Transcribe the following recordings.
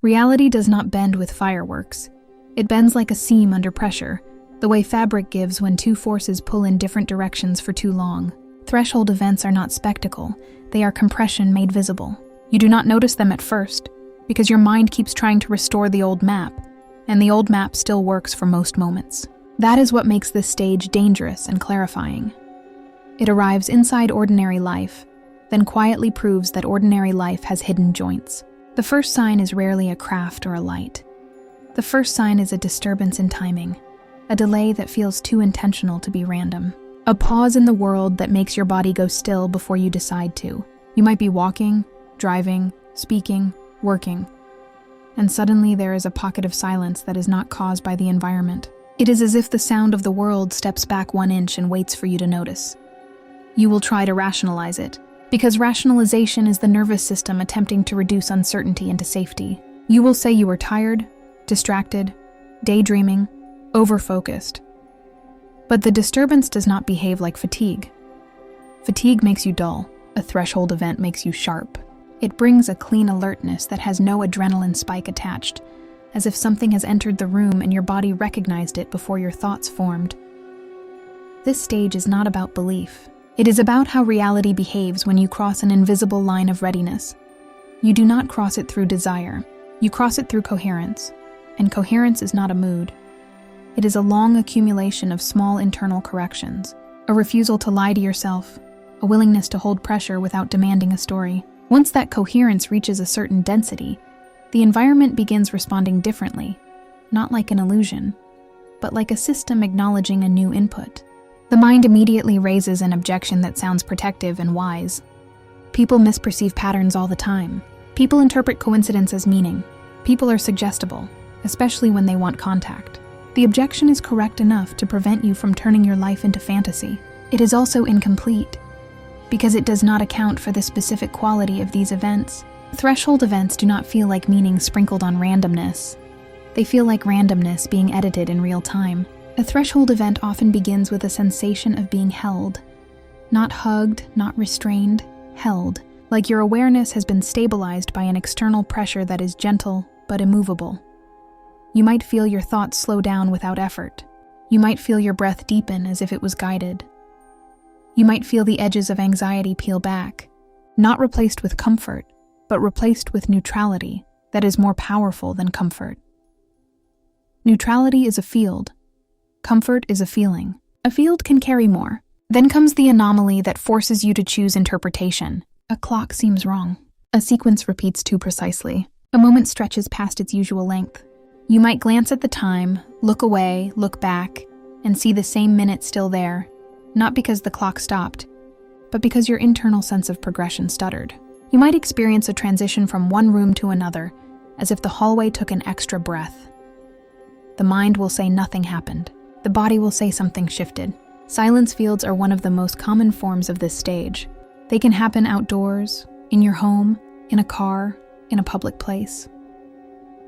Reality does not bend with fireworks. It bends like a seam under pressure, the way fabric gives when two forces pull in different directions for too long. Threshold events are not spectacle, they are compression made visible. You do not notice them at first, because your mind keeps trying to restore the old map, and the old map still works for most moments. That is what makes this stage dangerous and clarifying. It arrives inside ordinary life, then quietly proves that ordinary life has hidden joints. The first sign is rarely a craft or a light. The first sign is a disturbance in timing, a delay that feels too intentional to be random. A pause in the world that makes your body go still before you decide to. You might be walking, driving, speaking, working, and suddenly there is a pocket of silence that is not caused by the environment. It is as if the sound of the world steps back 1 inch and waits for you to notice. You will try to rationalize it, because rationalization is the nervous system attempting to reduce uncertainty into safety. You will say you were tired, distracted, daydreaming, overfocused. But the disturbance does not behave like fatigue. Fatigue makes you dull. A threshold event makes you sharp. It brings a clean alertness that has no adrenaline spike attached, as if something has entered the room and your body recognized it before your thoughts formed. This stage is not about belief. It is about how reality behaves when you cross an invisible line of readiness. You do not cross it through desire. You cross it through coherence. And coherence is not a mood. It is a long accumulation of small internal corrections, a refusal to lie to yourself, a willingness to hold pressure without demanding a story. Once that coherence reaches a certain density, the environment begins responding differently, not like an illusion, but like a system acknowledging a new input. The mind immediately raises an objection that sounds protective and wise. People misperceive patterns all the time. People interpret coincidence as meaning. People are suggestible, especially when they want contact. The objection is correct enough to prevent you from turning your life into fantasy. It is also incomplete, because it does not account for the specific quality of these events. Threshold events do not feel like meaning sprinkled on randomness. They feel like randomness being edited in real time. A threshold event often begins with a sensation of being held. Not hugged, not restrained, held, like your awareness has been stabilized by an external pressure that is gentle but immovable. You might feel your thoughts slow down without effort. You might feel your breath deepen as if it was guided. You might feel the edges of anxiety peel back, not replaced with comfort, but replaced with neutrality that is more powerful than comfort. Neutrality is a field. Comfort is a feeling. A field can carry more. Then comes the anomaly that forces you to choose interpretation. A clock seems wrong. A sequence repeats too precisely. A moment stretches past its usual length. You might glance at the time, look away, look back, and see the same minute still there, not because the clock stopped, but because your internal sense of progression stuttered. You might experience a transition from one room to another, as if the hallway took an extra breath. The mind will say nothing happened. The body will say something shifted. Silence fields are one of the most common forms of this stage. They can happen outdoors, in your home, in a car, in a public place.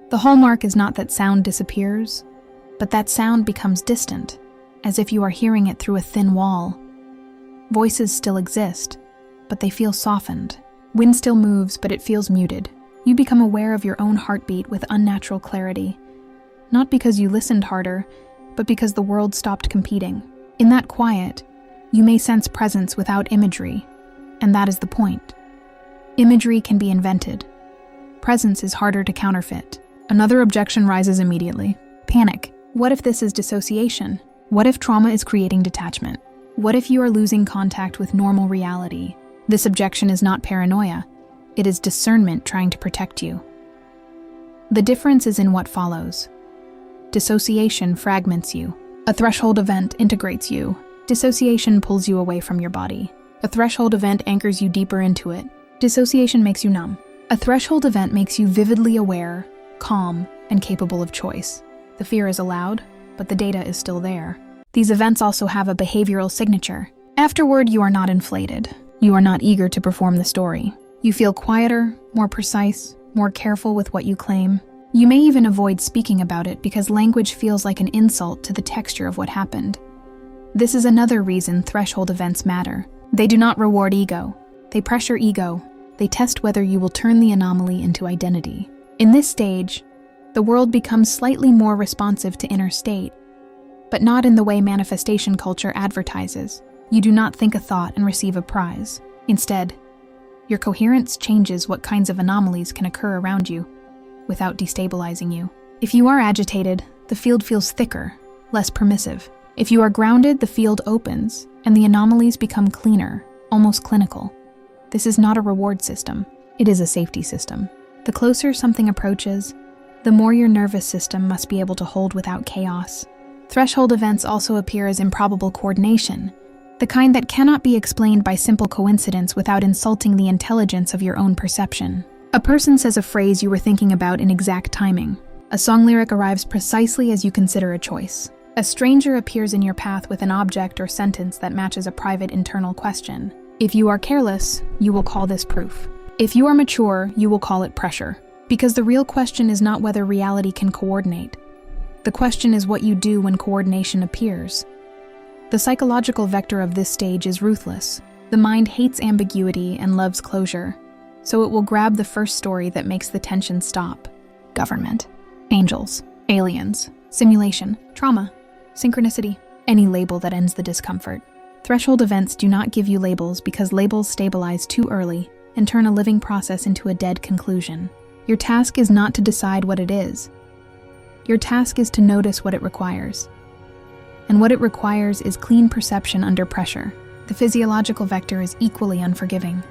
The hallmark is not that sound disappears, but that sound becomes distant, as if you are hearing it through a thin wall. Voices still exist, but they feel softened. Wind still moves, but it feels muted. You become aware of your own heartbeat with unnatural clarity, not because you listened harder, but because the world stopped competing. In that quiet, you may sense presence without imagery, and that is the point. Imagery can be invented. Presence is harder to counterfeit. Another objection rises immediately. Panic. What if this is dissociation? What if trauma is creating detachment? What if you are losing contact with normal reality? This objection is not paranoia. It is discernment trying to protect you. The difference is in what follows. Dissociation fragments you. A threshold event integrates you. Dissociation pulls you away from your body. A threshold event anchors you deeper into it. Dissociation makes you numb. A threshold event makes you vividly aware, calm, and capable of choice. The fear is allowed, but the data is still there. These events also have a behavioral signature. Afterward, you are not inflated. You are not eager to perform the story. You feel quieter, more precise, more careful with what you claim. You may even avoid speaking about it because language feels like an insult to the texture of what happened. This is another reason threshold events matter. They do not reward ego. They pressure ego. They test whether you will turn the anomaly into identity. In this stage, the world becomes slightly more responsive to inner state, but not in the way manifestation culture advertises. You do not think a thought and receive a prize. Instead, your coherence changes what kinds of anomalies can occur around you without destabilizing you. If you are agitated, the field feels thicker, less permissive. If you are grounded, the field opens, and the anomalies become cleaner, almost clinical. This is not a reward system. It is a safety system. The closer something approaches, the more your nervous system must be able to hold without chaos. Threshold events also appear as improbable coordination, the kind that cannot be explained by simple coincidence without insulting the intelligence of your own perception. A person says a phrase you were thinking about in exact timing. A song lyric arrives precisely as you consider a choice. A stranger appears in your path with an object or sentence that matches a private internal question. If you are careless, you will call this proof. If you are mature, you will call it pressure. Because the real question is not whether reality can coordinate. The question is what you do when coordination appears. The psychological vector of this stage is ruthless. The mind hates ambiguity and loves closure, so it will grab the first story that makes the tension stop. Government, angels, aliens, simulation, trauma, synchronicity, any label that ends the discomfort. Threshold events do not give you labels because labels stabilize too early and turn a living process into a dead conclusion. Your task is not to decide what it is. Your task is to notice what it requires. And what it requires is clean perception under pressure. The physiological vector is equally unforgiving.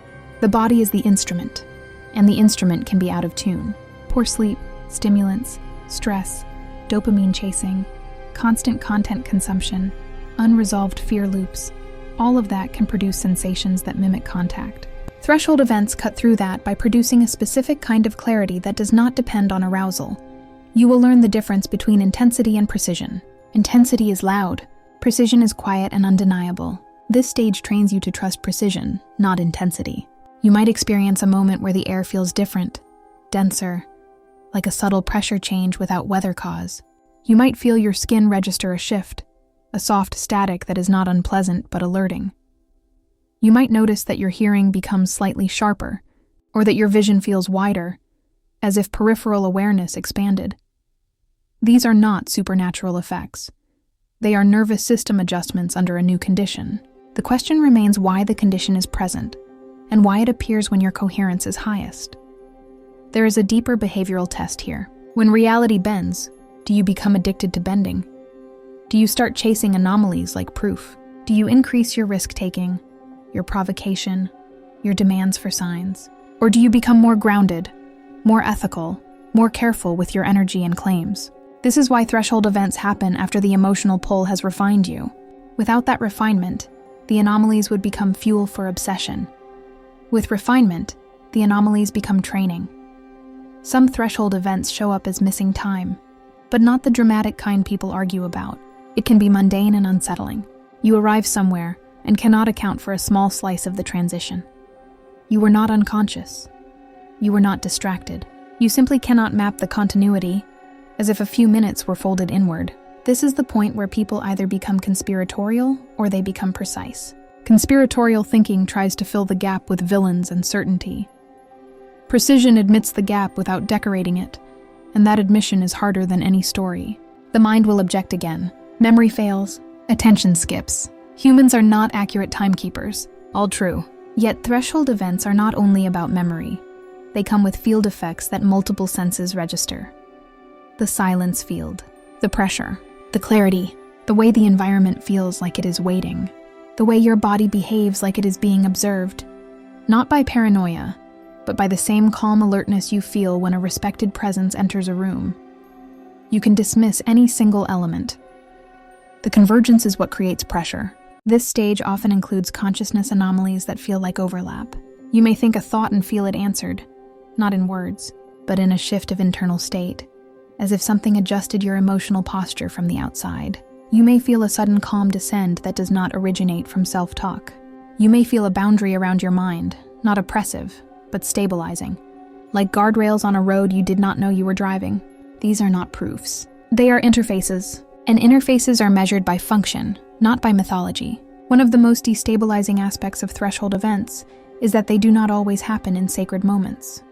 The body is the instrument, and the instrument can be out of tune. Poor sleep, stimulants, stress, dopamine chasing, constant content consumption, unresolved fear loops, all of that can produce sensations that mimic contact. Threshold events cut through that by producing a specific kind of clarity that does not depend on arousal. You will learn the difference between intensity and precision. Intensity is loud. Precision is quiet and undeniable. This stage trains you to trust precision, not intensity. You might experience a moment where the air feels different, denser, like a subtle pressure change without weather cause. You might feel your skin register a shift, a soft static that is not unpleasant but alerting. You might notice that your hearing becomes slightly sharper, or that your vision feels wider, as if peripheral awareness expanded. These are not supernatural effects. They are nervous system adjustments under a new condition. The question remains why the condition is present, and why it appears when your coherence is highest. There is a deeper behavioral test here. When reality bends, do you become addicted to bending? Do you start chasing anomalies like proof? Do you increase your risk-taking, your provocation, your demands for signs? Or do you become more grounded, more ethical, more careful with your energy and claims? This is why threshold events happen after the emotional pull has refined you. Without that refinement, the anomalies would become fuel for obsession. With refinement, the anomalies become training. Some threshold events show up as missing time, but not the dramatic kind people argue about. It can be mundane and unsettling. You arrive somewhere and cannot account for a small slice of the transition. You were not unconscious. You were not distracted. You simply cannot map the continuity, as if a few minutes were folded inward. This is the point where people either become conspiratorial or they become precise. Conspiratorial thinking tries to fill the gap with villains and certainty. Precision admits the gap without decorating it, and that admission is harder than any story. The mind will object again. Memory fails. Attention skips. Humans are not accurate timekeepers. All true. Yet threshold events are not only about memory. They come with field effects that multiple senses register. The silence field, the pressure, the clarity, the way the environment feels like it is waiting, the way your body behaves like it is being observed, not by paranoia, but by the same calm alertness you feel when a respected presence enters a room. You can dismiss any single element. The convergence is what creates pressure. This stage often includes consciousness anomalies that feel like overlap. You may think a thought and feel it answered, not in words, but in a shift of internal state, as if something adjusted your emotional posture from the outside. You may feel a sudden calm descend that does not originate from self-talk. You may feel a boundary around your mind, not oppressive, but stabilizing, like guardrails on a road you did not know you were driving. These are not proofs. They are interfaces, and interfaces are measured by function, not by mythology. One of the most destabilizing aspects of threshold events is that they do not always happen in sacred moments.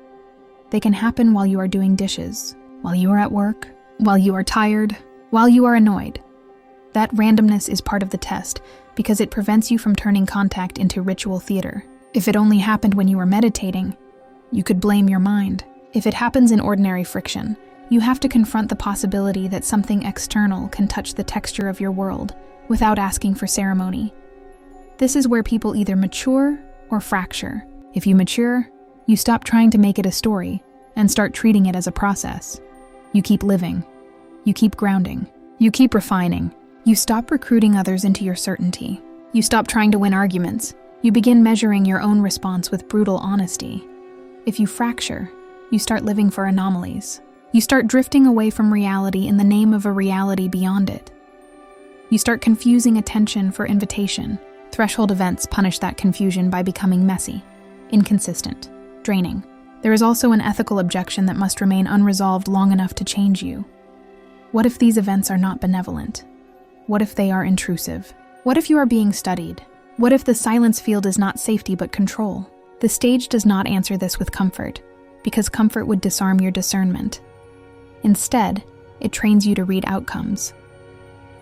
They can happen while you are doing dishes, while you are at work, while you are tired, while you are annoyed. That randomness is part of the test because it prevents you from turning contact into ritual theater. If it only happened when you were meditating, you could blame your mind. If it happens in ordinary friction, you have to confront the possibility that something external can touch the texture of your world without asking for ceremony. This is where people either mature or fracture. If you mature, you stop trying to make it a story and start treating it as a process. You keep living. You keep grounding. You keep refining. You stop recruiting others into your certainty. You stop trying to win arguments. You begin measuring your own response with brutal honesty. If you fracture, you start living for anomalies. You start drifting away from reality in the name of a reality beyond it. You start confusing attention for invitation. Threshold events punish that confusion by becoming messy, inconsistent, draining. There is also an ethical objection that must remain unresolved long enough to change you. What if these events are not benevolent? What if they are intrusive? What if you are being studied? What if the silence field is not safety but control? The stage does not answer this with comfort, because comfort would disarm your discernment. Instead, it trains you to read outcomes.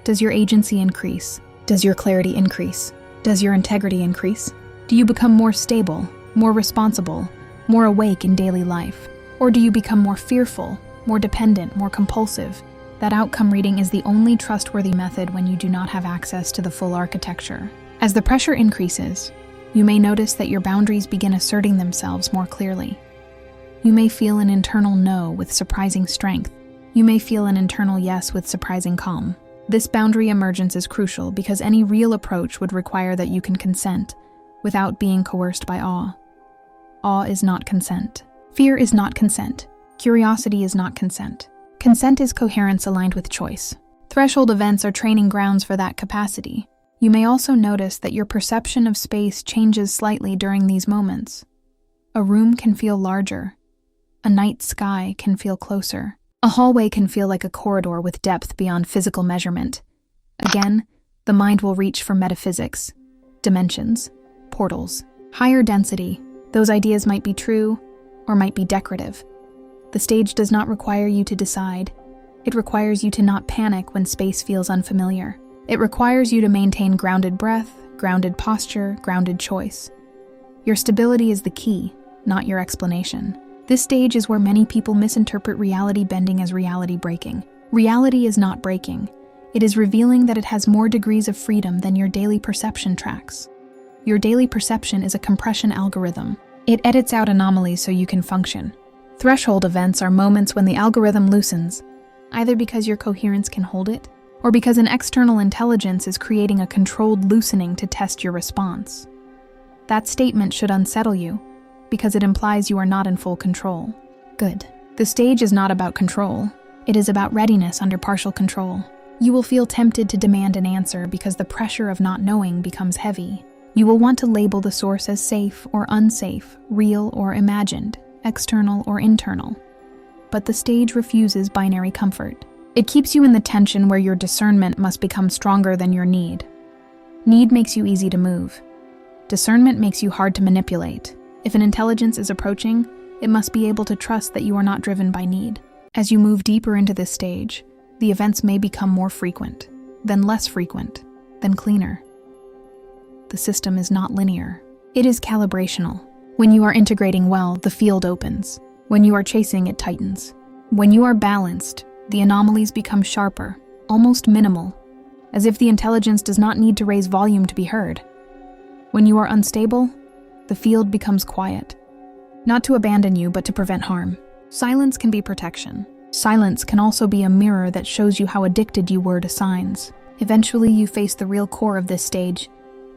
Does your agency increase? Does your clarity increase? Does your integrity increase? Do you become more stable, more responsible, more awake in daily life? Or do you become more fearful, more dependent, more compulsive? That outcome reading is the only trustworthy method when you do not have access to the full architecture. As the pressure increases, you may notice that your boundaries begin asserting themselves more clearly. You may feel an internal no with surprising strength. You may feel an internal yes with surprising calm. This boundary emergence is crucial because any real approach would require that you can consent without being coerced by awe. Awe is not consent. Fear is not consent. Curiosity is not consent. Consent is coherence aligned with choice. Threshold events are training grounds for that capacity. You may also notice that your perception of space changes slightly during these moments. A room can feel larger. A night sky can feel closer. A hallway can feel like a corridor with depth beyond physical measurement. Again, the mind will reach for metaphysics, dimensions, portals, higher density. Those ideas might be true or might be decorative. The stage does not require you to decide. It requires you to not panic when space feels unfamiliar. It requires you to maintain grounded breath, grounded posture, grounded choice. Your stability is the key, not your explanation. This stage is where many people misinterpret reality bending as reality breaking. Reality is not breaking. It is revealing that it has more degrees of freedom than your daily perception tracks. Your daily perception is a compression algorithm. It edits out anomalies so you can function. Threshold events are moments when the algorithm loosens, either because your coherence can hold it, or because an external intelligence is creating a controlled loosening to test your response. That statement should unsettle you, because it implies you are not in full control. Good. The stage is not about control. It is about readiness under partial control. You will feel tempted to demand an answer because the pressure of not knowing becomes heavy. You will want to label the source as safe or unsafe, real or imagined, external or internal. But the stage refuses binary comfort. It keeps you in the tension where your discernment must become stronger than your need. Need makes you easy to move. Discernment makes you hard to manipulate. If an intelligence is approaching, it must be able to trust that you are not driven by need. As you move deeper into this stage, the events may become more frequent, then less frequent, then cleaner. The system is not linear. It is calibrational. When you are integrating well, the field opens. When you are chasing, it tightens. When you are balanced, the anomalies become sharper, almost minimal, as if the intelligence does not need to raise volume to be heard. When you are unstable, the field becomes quiet. Not to abandon you, but to prevent harm. Silence can be protection. Silence can also be a mirror that shows you how addicted you were to signs. Eventually, you face the real core of this stage,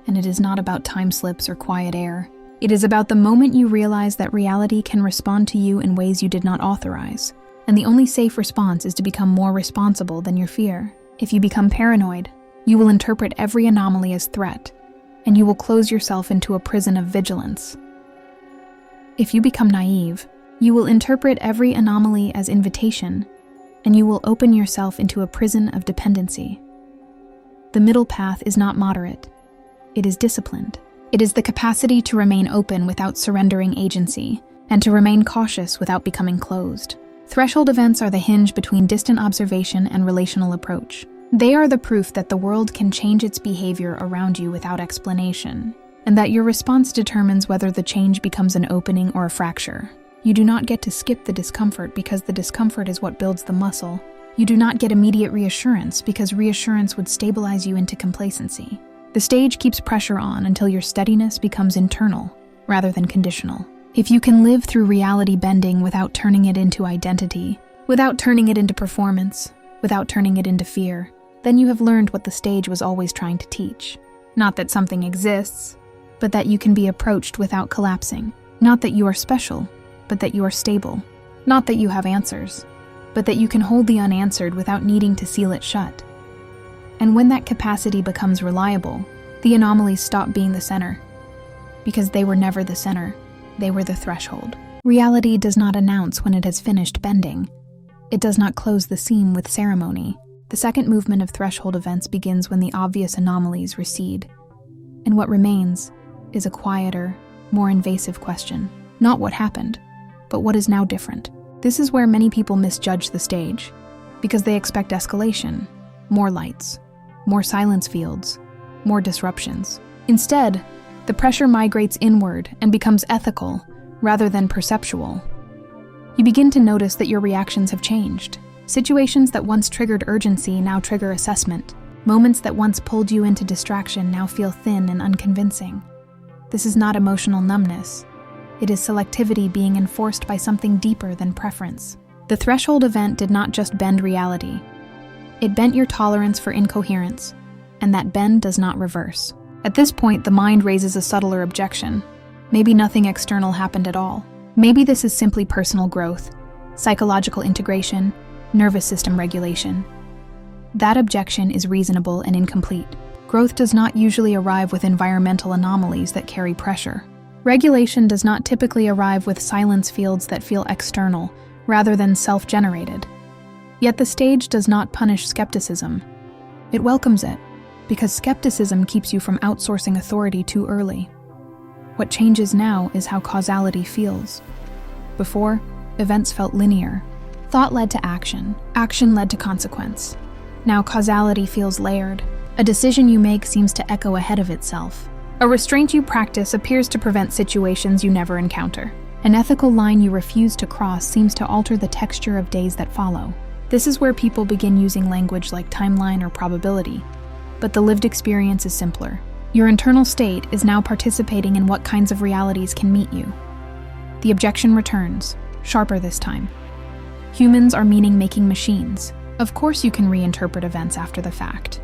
and it is not about time slips or quiet air. It is about the moment you realize that reality can respond to you in ways you did not authorize, and the only safe response is to become more responsible than your fear. If you become paranoid, you will interpret every anomaly as threat, and you will close yourself into a prison of vigilance. If you become naive, you will interpret every anomaly as invitation, and you will open yourself into a prison of dependency. The middle path is not moderate. It is disciplined. It is the capacity to remain open without surrendering agency, and to remain cautious without becoming closed. Threshold events are the hinge between distant observation and relational approach. They are the proof that the world can change its behavior around you without explanation, and that your response determines whether the change becomes an opening or a fracture. You do not get to skip the discomfort because the discomfort is what builds the muscle. You do not get immediate reassurance because reassurance would stabilize you into complacency. The stage keeps pressure on until your steadiness becomes internal rather than conditional. If you can live through reality bending without turning it into identity, without turning it into performance, without turning it into fear, then you have learned what the stage was always trying to teach. Not that something exists, but that you can be approached without collapsing. Not that you are special, but that you are stable. Not that you have answers, but that you can hold the unanswered without needing to seal it shut. And when that capacity becomes reliable, the anomalies stop being the center. Because they were never the center, they were the threshold. Reality does not announce when it has finished bending. It does not close the seam with ceremony. The second movement of threshold events begins when the obvious anomalies recede. And what remains is a quieter, more invasive question. Not what happened, but what is now different. This is where many people misjudge the stage, because they expect escalation, more lights, more silence fields, more disruptions. Instead, the pressure migrates inward and becomes ethical rather than perceptual. You begin to notice that your reactions have changed. Situations that once triggered urgency now trigger assessment. Moments that once pulled you into distraction now feel thin and unconvincing. This is not emotional numbness. It is selectivity being enforced by something deeper than preference. The threshold event did not just bend reality. It bent your tolerance for incoherence, and that bend does not reverse. At this point, the mind raises a subtler objection. Maybe nothing external happened at all. Maybe this is simply personal growth, psychological integration, nervous system regulation. That objection is reasonable and incomplete. Growth does not usually arrive with environmental anomalies that carry pressure. Regulation does not typically arrive with silence fields that feel external, rather than self-generated. Yet the stage does not punish skepticism. It welcomes it, because skepticism keeps you from outsourcing authority too early. What changes now is how causality feels. Before, events felt linear. Thought led to action. Action led to consequence. Now causality feels layered. A decision you make seems to echo ahead of itself. A restraint you practice appears to prevent situations you never encounter. An ethical line you refuse to cross seems to alter the texture of days that follow. This is where people begin using language like timeline or probability. But the lived experience is simpler. Your internal state is now participating in what kinds of realities can meet you. The objection returns, sharper this time. Humans are meaning-making machines. Of course you can reinterpret events after the fact.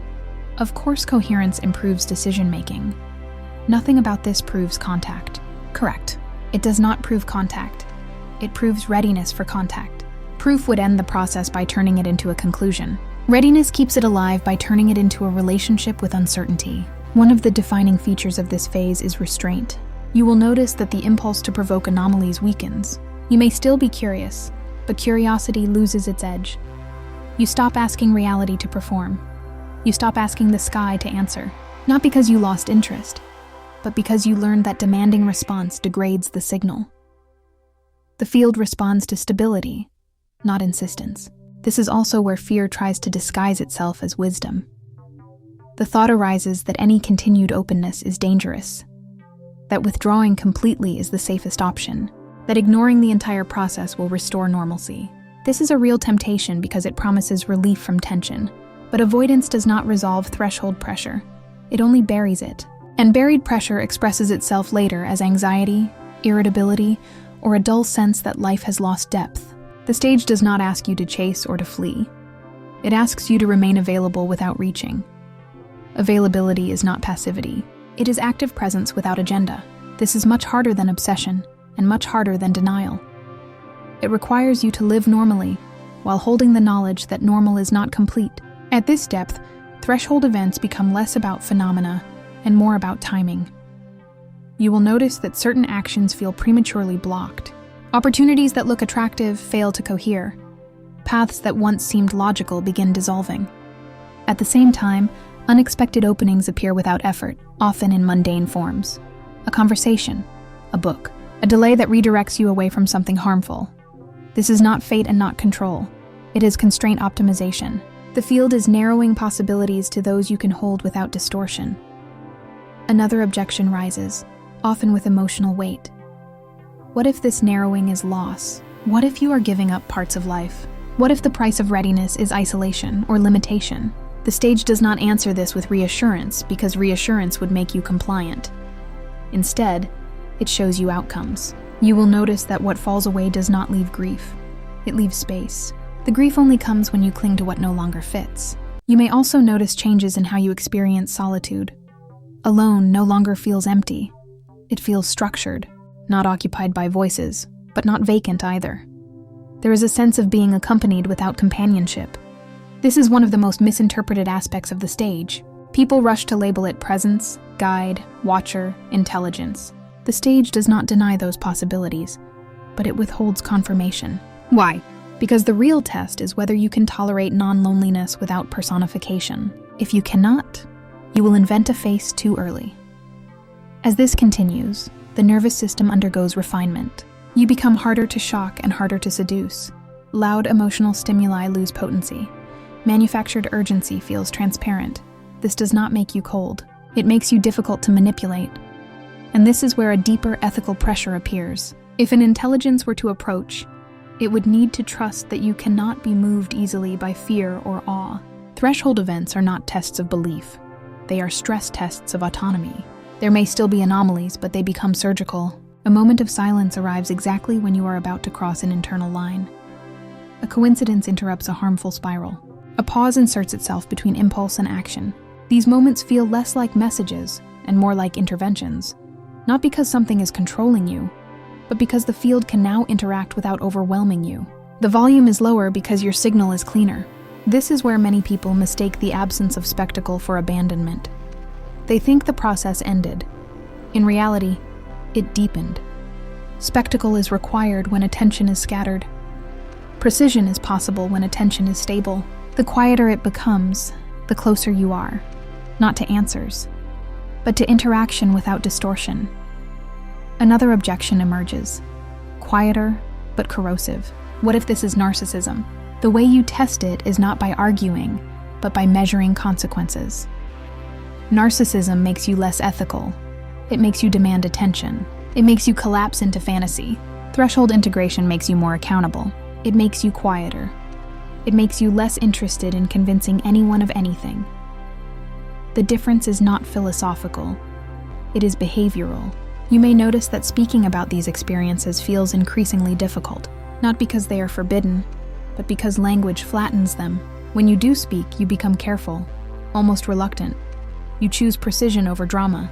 Of course coherence improves decision-making. Nothing about this proves contact. Correct. It does not prove contact. It proves readiness for contact. Proof would end the process by turning it into a conclusion. Readiness keeps it alive by turning it into a relationship with uncertainty. One of the defining features of this phase is restraint. You will notice that the impulse to provoke anomalies weakens. You may still be curious, but curiosity loses its edge. You stop asking reality to perform. You stop asking the sky to answer. Not because you lost interest, but because you learned that demanding response degrades the signal. The field responds to stability, not insistence. This is also where fear tries to disguise itself as wisdom. The thought arises that any continued openness is dangerous, that withdrawing completely is the safest option, that ignoring the entire process will restore normalcy. This is a real temptation because it promises relief from tension, but avoidance does not resolve threshold pressure. It only buries it. And buried pressure expresses itself later as anxiety, irritability, or a dull sense that life has lost depth. The stage does not ask you to chase or to flee. It asks you to remain available without reaching. Availability is not passivity. It is active presence without agenda. This is much harder than obsession, and much harder than denial. It requires you to live normally, while holding the knowledge that normal is not complete. At this depth, threshold events become less about phenomena and more about timing. You will notice that certain actions feel prematurely blocked. Opportunities that look attractive fail to cohere. Paths that once seemed logical begin dissolving. At the same time, unexpected openings appear without effort, often in mundane forms. A conversation, a book, a delay that redirects you away from something harmful. This is not fate and not control. It is constraint optimization. The field is narrowing possibilities to those you can hold without distortion. Another objection rises, often with emotional weight. What if this narrowing is loss? What if you are giving up parts of life? What if the price of readiness is isolation or limitation? The stage does not answer this with reassurance, because reassurance would make you compliant. Instead, it shows you outcomes. You will notice that what falls away does not leave grief. It leaves space. The grief only comes when you cling to what no longer fits. You may also notice changes in how you experience solitude. Alone no longer feels empty. It feels structured, not occupied by voices, but not vacant either. There is a sense of being accompanied without companionship. This is one of the most misinterpreted aspects of the stage. People rush to label it presence, guide, watcher, intelligence. The stage does not deny those possibilities, but it withholds confirmation. Why? Because the real test is whether you can tolerate non-loneliness without personification. If you cannot, you will invent a face too early. As this continues, the nervous system undergoes refinement. You become harder to shock and harder to seduce. Loud emotional stimuli lose potency. Manufactured urgency feels transparent. This does not make you cold. It makes you difficult to manipulate. And this is where a deeper ethical pressure appears. If an intelligence were to approach, it would need to trust that you cannot be moved easily by fear or awe. Threshold events are not tests of belief. They are stress tests of autonomy. There may still be anomalies, but they become surgical. A moment of silence arrives exactly when you are about to cross an internal line. A coincidence interrupts a harmful spiral. A pause inserts itself between impulse and action. These moments feel less like messages and more like interventions, not because something is controlling you, but because the field can now interact without overwhelming you. The volume is lower because your signal is cleaner. This is where many people mistake the absence of spectacle for abandonment. They think the process ended. In reality, it deepened. Spectacle is required when attention is scattered. Precision is possible when attention is stable. The quieter it becomes, the closer you are, not to answers, but to interaction without distortion. Another objection emerges. Quieter, but corrosive. What if this is narcissism? The way you test it is not by arguing, but by measuring consequences. Narcissism makes you less ethical. It makes you demand attention. It makes you collapse into fantasy. Threshold integration makes you more accountable. It makes you quieter. It makes you less interested in convincing anyone of anything. The difference is not philosophical. It is behavioral. You may notice that speaking about these experiences feels increasingly difficult, not because they are forbidden, but because language flattens them. When you do speak, you become careful, almost reluctant. You choose precision over drama.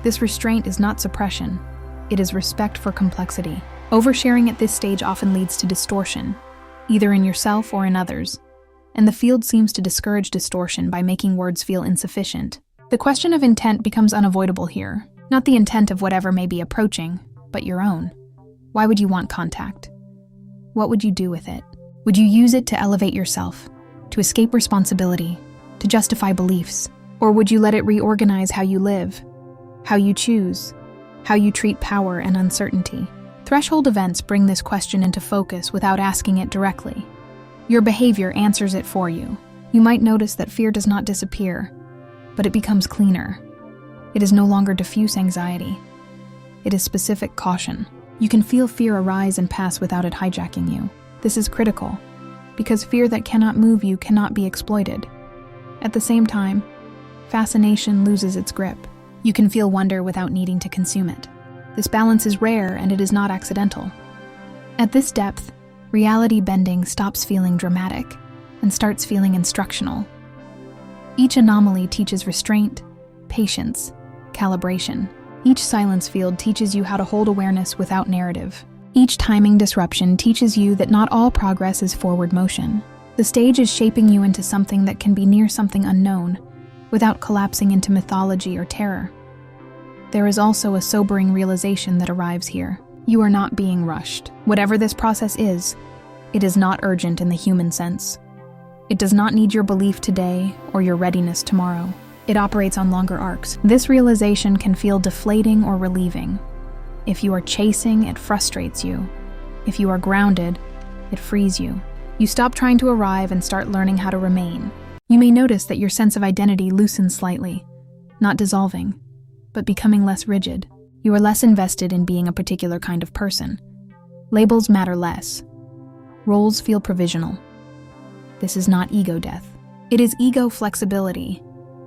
This restraint is not suppression. It is respect for complexity. Oversharing at this stage often leads to distortion, either in yourself or in others, and the field seems to discourage distortion by making words feel insufficient. The question of intent becomes unavoidable here, not the intent of whatever may be approaching, but your own. Why would you want contact? What would you do with it? Would you use it to elevate yourself, to escape responsibility, to justify beliefs? Or would you let it reorganize how you live, how you choose, how you treat power and uncertainty? Threshold events bring this question into focus without asking it directly. Your behavior answers it for you. You might notice that fear does not disappear, but it becomes cleaner. It is no longer diffuse anxiety. It is specific caution. You can feel fear arise and pass without it hijacking you. This is critical, because fear that cannot move you cannot be exploited. At the same time, fascination loses its grip. You can feel wonder without needing to consume it. This balance is rare and it is not accidental. At this depth, reality bending stops feeling dramatic and starts feeling instructional. Each anomaly teaches restraint, patience, calibration. Each silence field teaches you how to hold awareness without narrative. Each timing disruption teaches you that not all progress is forward motion. The stage is shaping you into something that can be near something unknown, without collapsing into mythology or terror. There is also a sobering realization that arrives here. You are not being rushed. Whatever this process is, it is not urgent in the human sense. It does not need your belief today or your readiness tomorrow. It operates on longer arcs. This realization can feel deflating or relieving. If you are chasing, it frustrates you. If you are grounded, it frees you. You stop trying to arrive and start learning how to remain. You may notice that your sense of identity loosens slightly, not dissolving, but becoming less rigid. You are less invested in being a particular kind of person. Labels matter less. Roles feel provisional. This is not ego death. It is ego flexibility.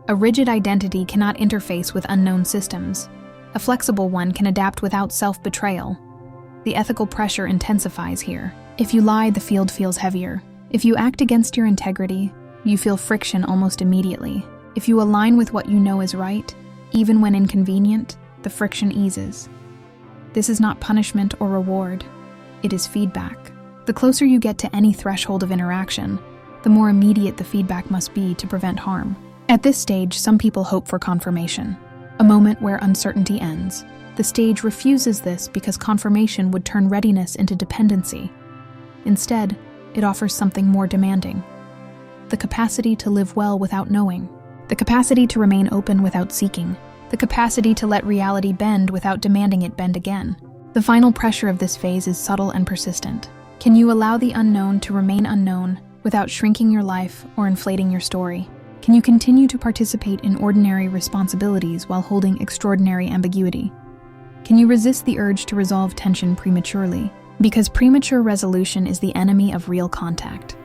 A rigid identity cannot interface with unknown systems. A flexible one can adapt without self-betrayal. The ethical pressure intensifies here. If you lie, the field feels heavier. If you act against your integrity, you feel friction almost immediately. If you align with what you know is right, even when inconvenient, the friction eases. This is not punishment or reward. It is feedback. The closer you get to any threshold of interaction, the more immediate the feedback must be to prevent harm. At this stage, some people hope for confirmation, a moment where uncertainty ends. The stage refuses this because confirmation would turn readiness into dependency. Instead, it offers something more demanding: the capacity to live well without knowing, the capacity to remain open without seeking, the capacity to let reality bend without demanding it bend again. The final pressure of this phase is subtle and persistent. Can you allow the unknown to remain unknown without shrinking your life or inflating your story? Can you continue to participate in ordinary responsibilities while holding extraordinary ambiguity? Can you resist the urge to resolve tension prematurely? Because premature resolution is the enemy of real contact.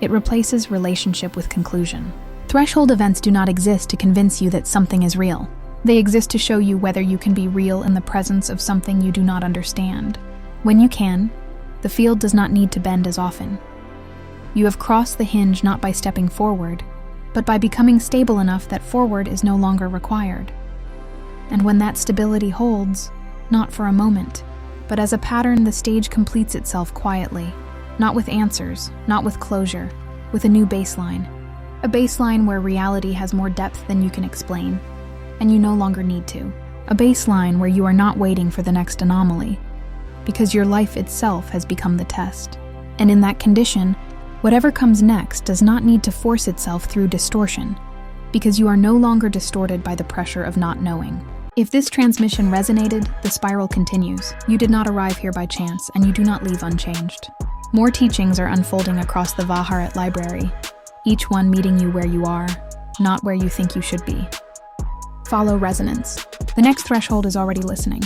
It replaces relationship with conclusion. Threshold events do not exist to convince you that something is real. They exist to show you whether you can be real in the presence of something you do not understand. When you can, the field does not need to bend as often. You have crossed the hinge not by stepping forward, but by becoming stable enough that forward is no longer required. And when that stability holds, not for a moment, but as a pattern, the stage completes itself quietly, not with answers, not with closure, with a new baseline. A baseline where reality has more depth than you can explain, and you no longer need to. A baseline where you are not waiting for the next anomaly, because your life itself has become the test. And in that condition, whatever comes next does not need to force itself through distortion, because you are no longer distorted by the pressure of not knowing. If this transmission resonated, the spiral continues. You did not arrive here by chance, and you do not leave unchanged. More teachings are unfolding across the Vaharat library, each one meeting you where you are, not where you think you should be. Follow resonance. The next threshold is already listening.